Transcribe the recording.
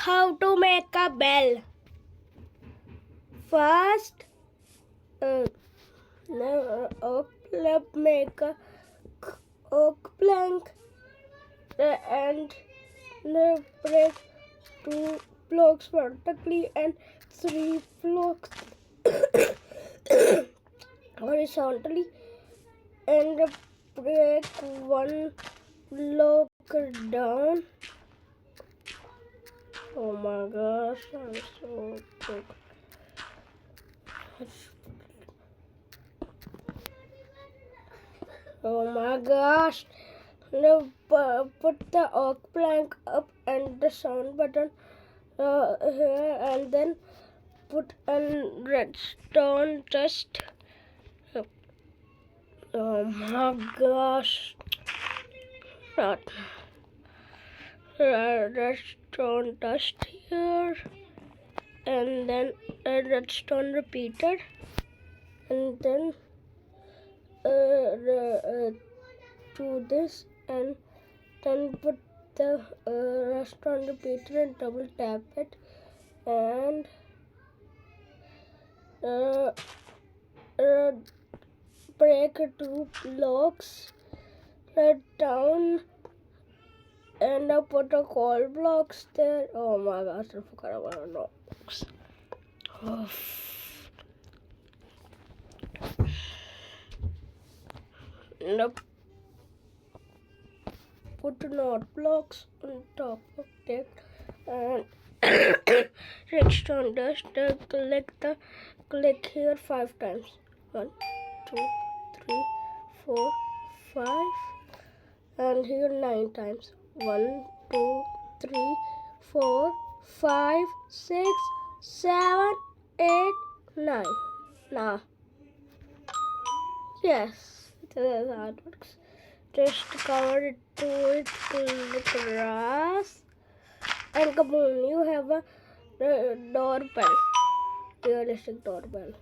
How to make a bell? First, make a oak plank and break 2 blocks vertically and 3 blocks horizontally, and break 1 block down. Oh my gosh, I'm so good. Oh my gosh. Now put the oak plank up and the sound button here, and then put a redstone dust. Oh my gosh. Not redstone dust here, and then a redstone repeater, and then do this, and then put the redstone repeater and double tap it, and break 2 blocks down, and put a coal blocks there. Oh my gosh, I forgot about blocks. Oh. Nope. Put not blocks on top of it, and redstone dust. Click here 5 times. 1, 2, 3, 4, 5, and here 9 times. 1, 2, 3, 4, 5, 6, 7, 8, 9. Now, yes, that's how it works. Just cover it to it with grass, and kaboom, you have a doorbell, realistic doorbell.